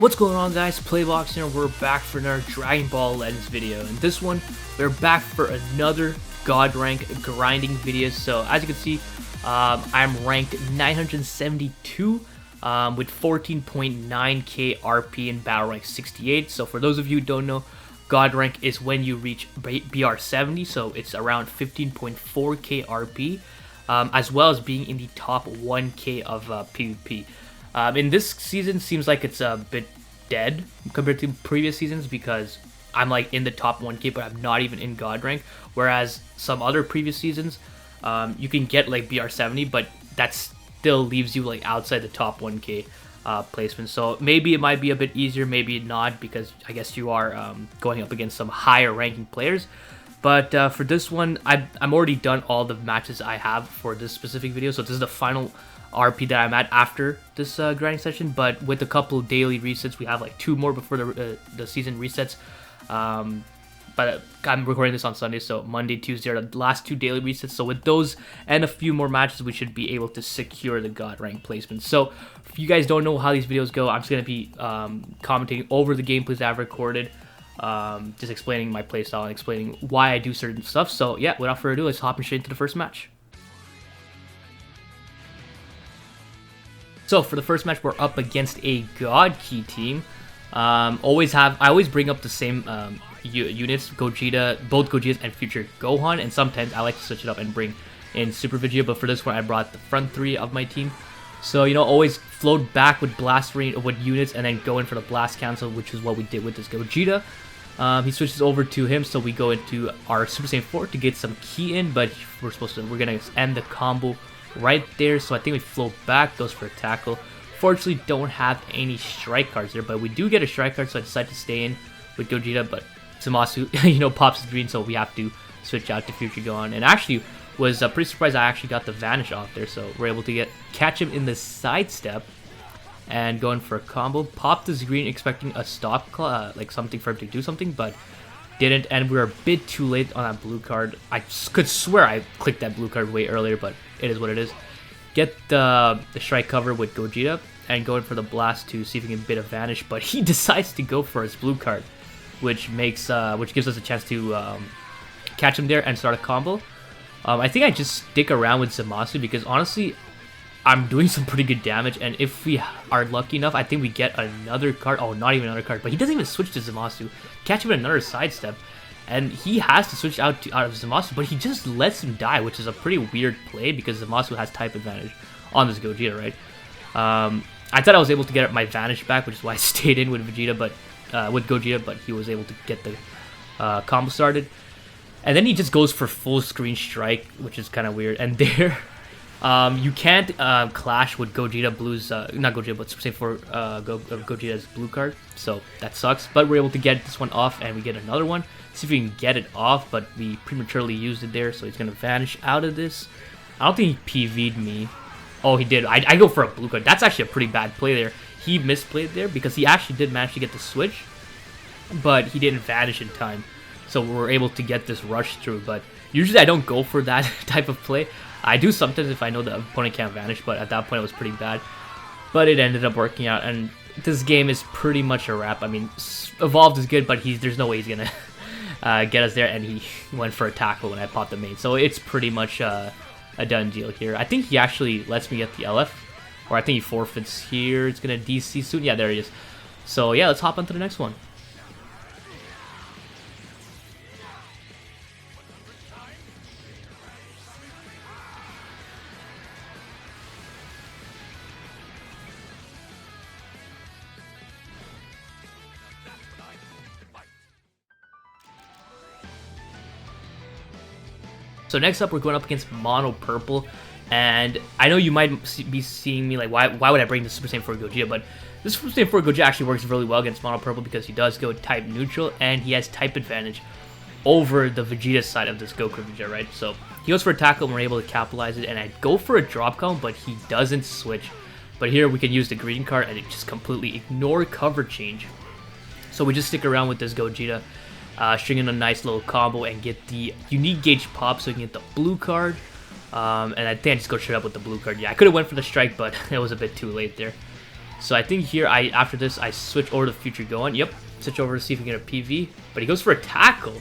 What's going on, guys? PlayBox here. We're back for another Dragon Ball Legends video. In this one, we're back for another God rank grinding video. So as you can see, I'm ranked 972 with 14.9k RP in battle rank 68. So for those of you who don't know, God rank is when you reach BR 70. So it's around 15.4k RP, as well as being in the top 1k of PvP. In this season, seems like it's a bit dead compared to previous seasons because I'm like in the top 1k, but I'm not even in God rank. Whereas some other previous seasons, you can get like BR 70, but that still leaves you like outside the top 1k placement. So maybe it might be a bit easier, maybe not, because I guess you are going up against some higher ranking players. But for this one, I'm already done all the matches I have for this specific video, so this is the final RP that I'm at after this grinding session. But with a couple of daily resets, we have like 2 more before the season resets. But I'm recording this on Sunday, so Monday, Tuesday are the last 2 daily resets. So with those and a few more matches, we should be able to secure the God rank placement. So if you guys don't know how these videos go, I'm just going to be commentating over the gameplays that I've recorded, just explaining my playstyle and explaining why I do certain stuff. So yeah, without further ado, let's hop straight into the first match. So for the first match, we're up against a God Key team. I always bring up the same units, Gogeta, both Gogetas and Future Gohan, and sometimes I like to switch it up and bring in Super Vegeta, but for this one I brought the front 3 of my team. So, you know, always float back with blast range with units and then go in for the blast cancel, which is what we did with this Gogeta. He switches over to him, so we go into our Super Saiyan 4 to get some key in, but we're gonna end the combo right there. So I think we float back, goes for a tackle. Fortunately, don't have any strike cards there, but we do get a strike card, so I decided to stay in with Gogeta, but Styzmask, you know, pops the green, so we have to switch out to Future Gohan. And actually was pretty surprised I actually got the vanish off there, so we're able to catch him in the sidestep and going for a combo. Popped this green expecting a stop, like something for him to do something, but didn't, and we were a bit too late on that blue card. I could swear I clicked that blue card way earlier, but it is what it is. Get the strike cover with Gogeta and going for the blast to see if he can bit a vanish, but he decides to go for his blue card, which gives us a chance to catch him there and start a combo. I think I just stick around with Zamasu because honestly, I'm doing some pretty good damage, and if we are lucky enough, I think we get another card. Oh, not even another card, but he doesn't even switch to Zamasu. Catch him in another sidestep, and he has to switch out of Zamasu, but he just lets him die, which is a pretty weird play because Zamasu has type advantage on this Gogeta, right? I thought I was able to get my vanish back, which is why I stayed in with Vegeta, but with Gogeta, but he was able to get the combo started. And then he just goes for full screen strike, which is kind of weird. And there, you can't clash with Gogeta Blue's, not Gogeta, but Super Saiyan 4 Gogeta's blue card. So that sucks. But we're able to get this one off, and we get another one. See if we can get it off, but we prematurely used it there, so he's going to vanish out of this. I don't think he PV'd me. Oh, he did. I go for a blue card. That's actually a pretty bad play there. He misplayed there because he actually did manage to get the switch, but he didn't vanish in time. So we were able to get this rush through, but usually I don't go for that type of play. I do sometimes if I know the opponent can't vanish, but at that point it was pretty bad. But it ended up working out, and this game is pretty much a wrap. I mean, Evolved is good, but there's no way he's going to get us there, and he went for a tackle when I popped the main. So it's pretty much a done deal here. I think he actually lets me get the LF, or I think he forfeits here. It's going to DC soon. Yeah, there he is. So yeah, let's hop on to the next one. So next up, we're going up against Mono Purple, and I know you might be seeing me like, why would I bring the Super Saiyan 4 Gogeta? But this Super Saiyan 4 Gogeta actually works really well against Mono Purple because he does go type neutral, and he has type advantage over the Vegeta side of this Goku Vegeta, right? So he goes for a tackle, and we're able to capitalize it, and I go for a drop count, but he doesn't switch. But here we can use the green card, and it just completely ignore cover change. So we just stick around with this Gogeta. String in a nice little combo and get the unique gauge pop so we can get the blue card. And I think I just go straight up with the blue card. Yeah, I could have went for the strike, but it was a bit too late there. So I think here, after this, I switch over to Future Gohan. Yep, switch over to see if we can get a PV. But he goes for a tackle.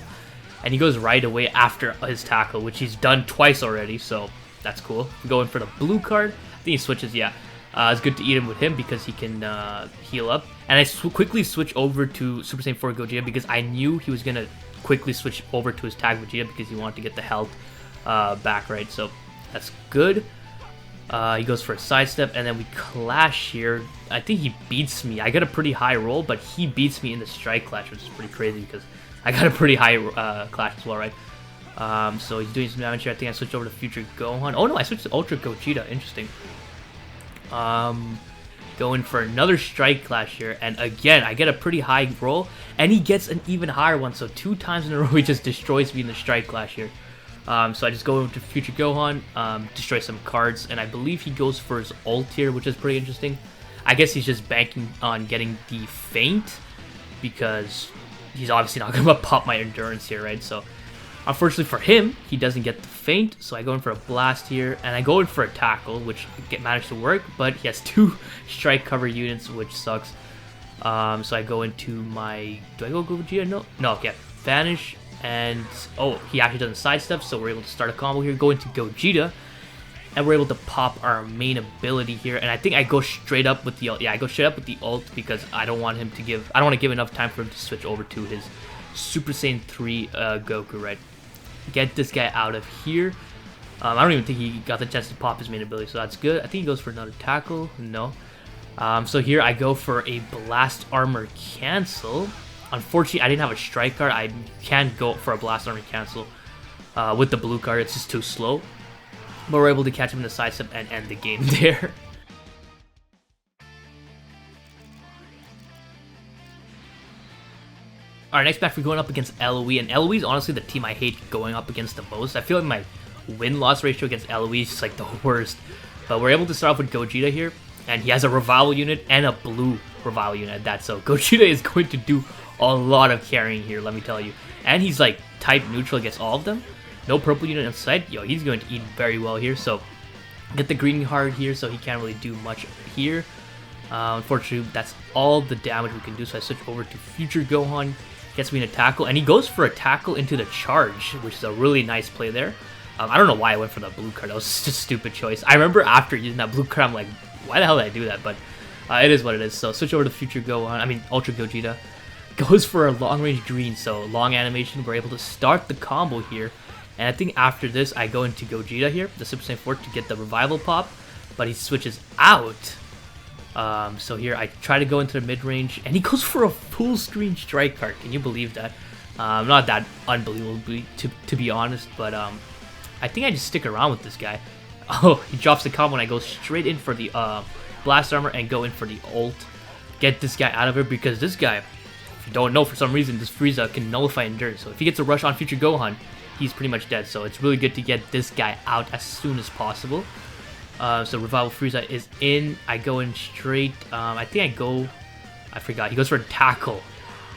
And he goes right away after his tackle, which he's done twice already. So that's cool. Going for the blue card. I think he switches, yeah. It's good to eat him with him because he can heal up. And I quickly switch over to Super Saiyan 4 Gogeta because I knew he was going to quickly switch over to his tag Vegeta because he wanted to get the health back, right? So that's good. He goes for a sidestep, and then we clash here. I think he beats me. I got a pretty high roll, but he beats me in the strike clash, which is pretty crazy because I got a pretty high clash as well, right? So he's doing some damage here. I think I switched over to Future Gohan. Oh no, I switched to Ultra Gogeta. Interesting. Going for another strike clash here, and again I get a pretty high roll, and he gets an even higher one. So 2 times in a row he just destroys me in the strike clash here. So I just go over to Future Gohan, destroy some cards, and I believe he goes for his ult here, which is pretty interesting. I guess he's just banking on getting the feint because he's obviously not going to pop my endurance here, right? So unfortunately for him, he doesn't get the feint, so I go in for a blast here, and I go in for a tackle, which managed to work, but he has 2 strike cover units, which sucks. So I go into my... Do I go Gogeta? No. No, okay. Vanish, and... Oh, he actually doesn't sidestep, so we're able to start a combo here. Go into Gogeta, and we're able to pop our main ability here, and I think I go straight up with the ult. Yeah, I go straight up with the ult because I don't want him to give... I don't want to give enough time for him to switch over to his Super Saiyan 3 Goku, right? Get this guy out of here. I don't even think he got the chance to pop his main ability, so that's good. I think he goes for another tackle. No. So here I go for a Blast Armor cancel. Unfortunately, I didn't have a strike card. I can't go for a Blast Armor cancel with the blue card. It's just too slow. But we're able to catch him in the sidestep and end the game there. Alright, next match we're going up against LOE, and LOE is honestly the team I hate going up against the most. I feel like my win-loss ratio against LOE is just like the worst. But we're able to start off with Gogeta here, and he has a revival unit and a blue revival unit at that. So Gogeta is going to do a lot of carrying here, let me tell you. And he's like type neutral against all of them. No purple unit in sight. Yo, he's going to eat very well here. So get the green card here, so he can't really do much here. Unfortunately, that's all the damage we can do. So I switch over to Future Gohan. Gets me in a tackle, and he goes for a tackle into the charge, which is a really nice play there. I don't know why I went for the blue card. That was just a stupid choice. I remember after using that blue card, I'm like, why the hell did I do that? But it is what it is. So switch over to Future Gohan. I mean, Ultra Gogeta. Goes for a long range green, so long animation. We're able to start the combo here. And I think after this, I go into Gogeta here, the Super Saiyan 4, to get the revival pop. But he switches out. So here I try to go into the mid-range, and he goes for a full screen strike card. Can you believe that? Not that unbelievable to be honest, but I think I just stick around with this guy. Oh, he drops the combo, and I go straight in for the blast armor and go in for the ult. Get this guy out of here, because this guy, if you don't know, for some reason this Frieza can nullify endurance. So if he gets a rush on Future Gohan, he's pretty much dead. So it's really good to get this guy out as soon as possible. So Revival Frieza is in. I go in straight. I forgot. He goes for a tackle.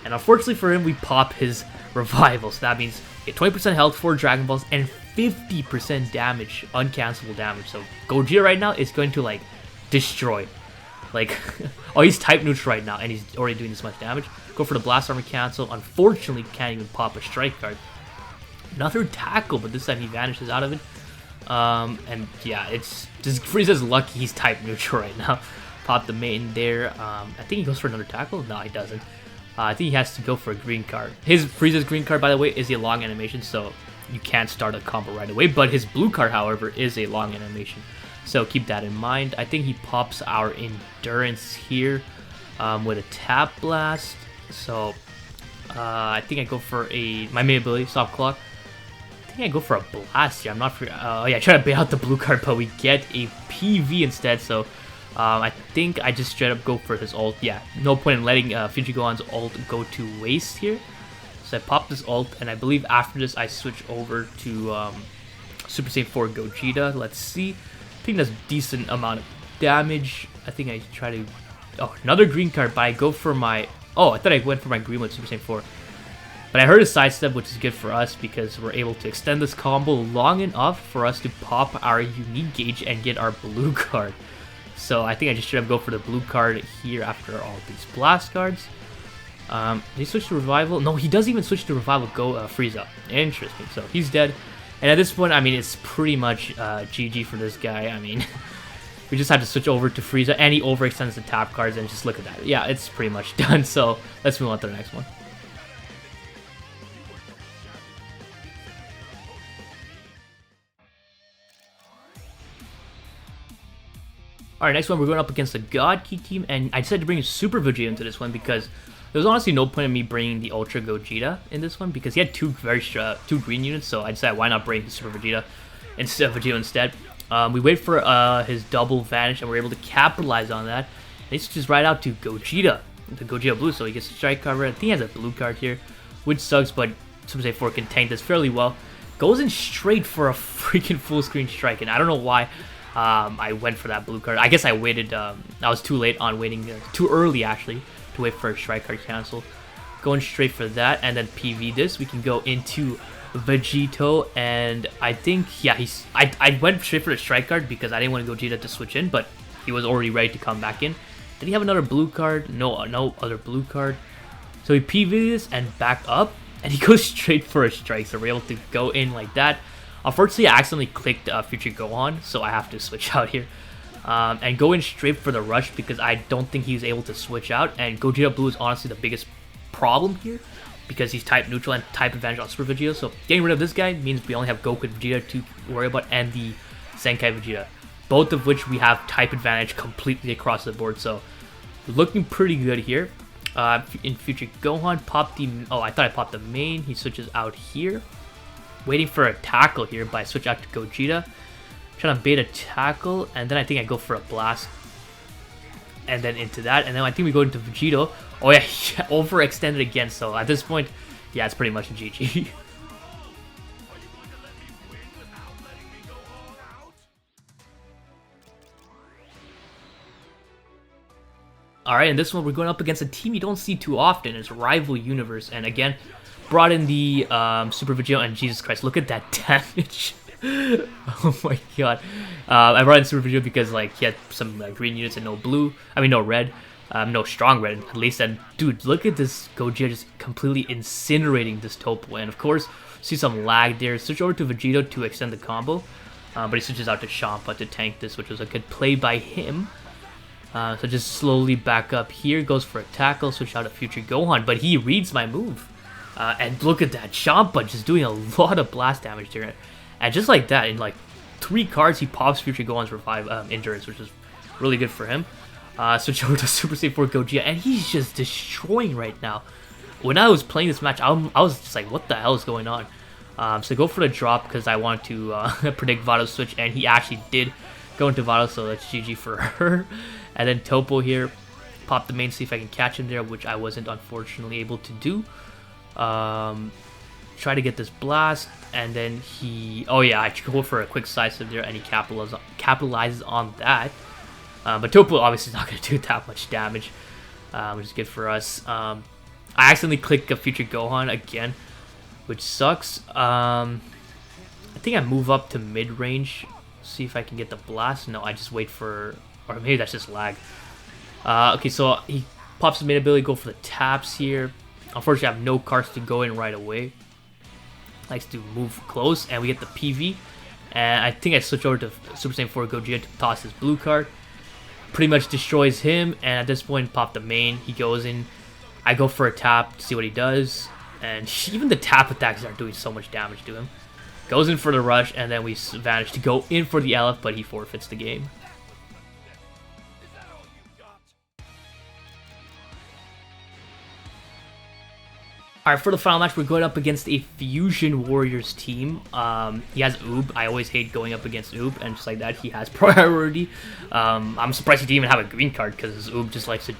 And unfortunately for him, we pop his Revival. So that means 20% health, 4 Dragon Balls, and 50% damage, uncancelable damage. So Gogeta right now is going to like destroy. Like, oh, he's type neutral right now, and he's already doing this much damage. Go for the Blast Armor cancel. Unfortunately, can't even pop a strike card. Another tackle, but this time he vanishes out of it. And yeah, it's just Frieza's lucky he's type neutral right now. Pop the main there. I think he goes for another tackle. No, he doesn't. I think he has to go for a green card. His Frieza's green card, by the way, is a long animation, so you can't start a combo right away. But his blue card, however, is a long animation, so keep that in mind. I think he pops our endurance here with a tap blast. So I think I go for my main ability, stop clock. I think I go for a blast here. I'm not for. Oh yeah, I try to bait out the blue card, but we get a PV instead. So I think I just straight up go for his ult. Yeah, no point in letting Future Gohan's ult go to waste here. So I pop this ult, and I believe after this I switch over to Super Saiyan 4 Gogeta. Let's see. I think that's a decent amount of damage. I think I try to. Oh, another green card, but I go for my. Oh, I thought I went for my green with Super Saiyan 4. But I heard a sidestep, which is good for us because we're able to extend this combo long enough for us to pop our unique gauge and get our blue card. So I think I just should have go for the blue card here after all these blast cards. Did he switch to revival? No, he doesn't even switch to revival. Go Frieza. Interesting. So he's dead. And at this point, I mean, it's pretty much GG for this guy. I mean, we just have to switch over to Frieza, and he overextends the tap cards, and just look at that. Yeah, it's pretty much done. So let's move on to the next one. Alright, next one, we're going up against the God Key team, and I decided to bring Super Vegeta into this one because there was honestly no point in me bringing the Ultra Gogeta in this one because he had two green units, so I decided why not bring the Super Vegeta instead. We wait for his double vanish, and we're able to capitalize on that. And he switches right out to Gogeta, the Gogeta Blue, so he gets a strike cover. I think he has a blue card here, which sucks, but Super Saiyan 4 can tank this fairly well. Goes in straight for a freaking full screen strike, and I don't know why. I went for that blue card. I guess I waited. I was too late on waiting, too early actually, to wait for a strike card cancel. Going straight for that, and then PV this. We can go into Vegito, and I think, yeah, I went straight for the strike card because I didn't want Gogeta to switch in, but he was already ready to come back in. Did he have another blue card? No other blue card. So he PV this and back up, and he goes straight for a strike. So we're able to go in like that. Unfortunately, I accidentally clicked Future Gohan, so I have to switch out here. And go in straight for the rush because I don't think he's able to switch out. And Gogeta Blue is honestly the biggest problem here because he's type neutral and type advantage on Super Vegeta. So getting rid of this guy means we only have Goku Vegeta to worry about and the Zenkai Vegeta. Both of which we have type advantage completely across the board. So looking pretty good here. In Future Gohan, pop the... Oh, I thought I popped the main. He switches out here. Waiting for a tackle here, but I switch out to Gogeta. Trying to bait a tackle, and then I think I go for a blast. And then into that, and then I think we go into Vegito. Oh yeah, overextended again, so at this point, yeah, it's pretty much a GG. Alright, in this one, we're going up against a team you don't see too often. It's Rival Universe, and again, brought in the Super Vegeta, and Jesus Christ, look at that damage. Oh my god. I brought in Super Vegeta because like he had some green units and no blue. I mean no red. No strong red at least. And dude, look at this Gogeta just completely incinerating this Topo. And of course, see some lag there. Switch over to Vegito to extend the combo. But he switches out to Champa to tank this, which was a good play by him. So just slowly back up here. Goes for a tackle. Switch out to Future Gohan. But he reads my move. And look at that, Champa just doing a lot of blast damage there. And just like that, in like 3 cards, he pops Future Gohan's revive endurance, which is really good for him. Switch over to Super Saiyan 4 Gogeta, and he's just destroying right now. When I was playing this match, I was just like, what the hell is going on? So go for the drop because I wanted to predict Vado's switch, and he actually did go into Vado, so that's GG for her. And then Topo here, pop the main, see if I can catch him there, which I wasn't unfortunately able to do. Try to get this blast, and then he... Oh yeah, I go for a quick side step there, and he capitalizes on that. But Topo obviously is not going to do that much damage, which is good for us. I accidentally clicked a Future Gohan again, which sucks. I think I move up to mid-range, see if I can get the blast. No, I just wait for... Or maybe that's just lag. Okay, so he pops the main ability, go for the taps here. Unfortunately, I have no cards to go in right away. Likes to move close, and we get the PV. And I think I switch over to Super Saiyan 4 Gogeta to toss his blue card. Pretty much destroys him, and at this point, pop the main. He goes in. I go for a tap to see what he does. And even the tap attacks are doing so much damage to him. Goes in for the rush, and then we manage to go in for the LF, but he forfeits the game. Alright, for the final match, we're going up against a Fusion Warriors team. He has Oob. I always hate going up against Oob, and just like that, he has priority. I'm surprised he didn't even have a green card, because Oob just likes to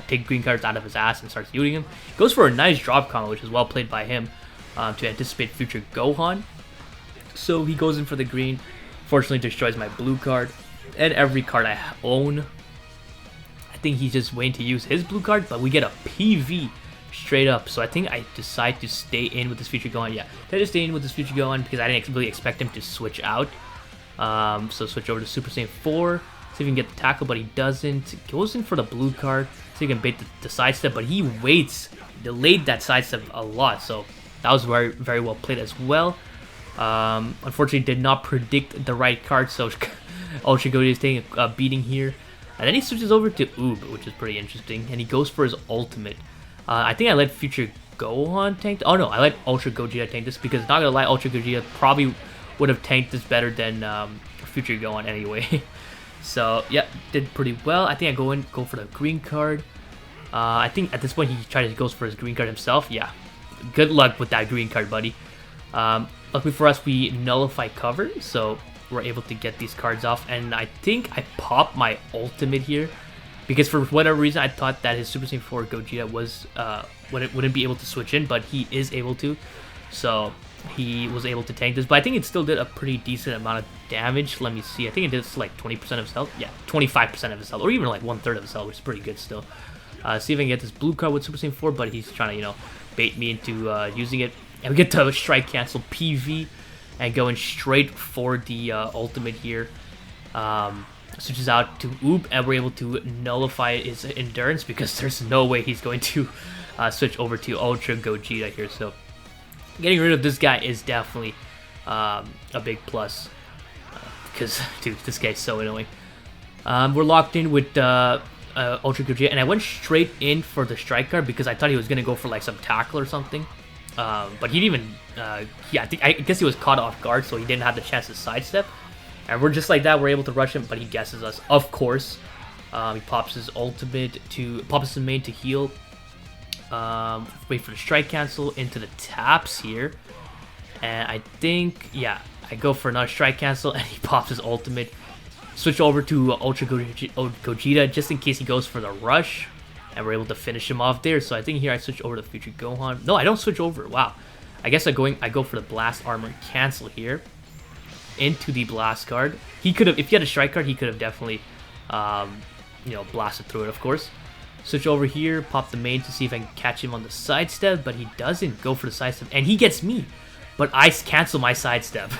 take green cards out of his ass and starts using him. Goes for a nice drop combo, which is well played by him, to anticipate Future Gohan. So he goes in for the green. Fortunately, destroys my blue card, and every card I own. I think he's just waiting to use his blue card, but we get a PV. Straight up, so I think I decide to stay in with this Future Gohan. Yeah, I just stay in with this Future Gohan because I didn't really expect him to switch out. So switch over to Super Saiyan 4. See if he can get the tackle, but he doesn't. Goes in for the blue card, so he can bait the sidestep, but he waits, delayed that sidestep a lot, so that was very, very well played as well. Unfortunately, did not predict the right card, so Ultra Goji is taking a beating here. And then he switches over to Oob, which is pretty interesting, and he goes for his ultimate. I think I let Future Gohan tank. Oh no, I let Ultra Gogeta tank this because, not gonna lie, Ultra Gogeta probably would have tanked this better than Future Gohan anyway. So yeah, did pretty well. I think I go for the green card. I think at this point he goes for his green card himself. Yeah, good luck with that green card, buddy. Luckily for us, we nullify cover, so we're able to get these cards off. And I think I popped my ultimate here because for whatever reason I thought that his Super Saiyan 4 Gogeta was wouldn't be able to switch in, but he is able to. So he was able to tank this, but I think it still did a pretty decent amount of damage. Let me see. I think it did like 20% of his health. Yeah, 25% of his health, or even like 1/3 of his health, which is pretty good still. See if I can get this blue card with Super Saiyan 4, but he's trying to, bait me into using it. And we get to strike cancel PV and going straight for the ultimate here. Switches out to Oob, and we're able to nullify his endurance because there's no way he's going to switch over to Ultra Gogeta here. So getting rid of this guy is definitely a big plus because, dude, this guy's so annoying. We're locked in with Ultra Gogeta, and I went straight in for the strike card because I thought he was gonna go for like some tackle or something. But he didn't even, I guess he was caught off guard, so he didn't have the chance to sidestep. And we're just like that, we're able to rush him, but he guesses us, of course. He pops his ultimate pops his main to heal. Wait for the strike cancel into the taps here. And I think, yeah, I go for another strike cancel, and he pops his ultimate. Switch over to Ultra Gogeta just in case he goes for the rush. And we're able to finish him off there. So I think here I switch over to Future Gohan. No, I don't switch over. Wow. I guess I go for the Blast Armor cancel here. Into the Blast card. He could have, if he had a strike card, he could have definitely, blasted through it, of course. Switch over here, pop the main to see if I can catch him on the sidestep, but he doesn't go for the sidestep, and he gets me. But I cancel my sidestep.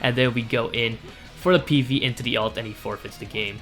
And then we go in for the PV into the ult, and he forfeits the game.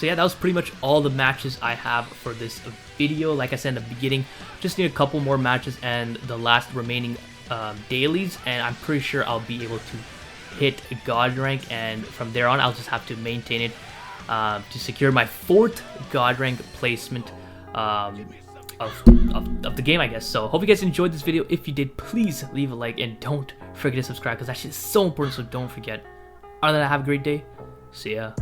So yeah, that was pretty much all the matches I have for this video. Like I said in the beginning, just need a couple more matches and the last remaining dailies, and I'm pretty sure I'll be able to hit God rank, and from there on I'll just have to maintain it to secure my 4th God rank placement of the game, I guess. So hope you guys enjoyed this video. If you did, please leave a like and don't forget to subscribe, because that shit is so important, so don't forget. Other than that, have a great day. See ya.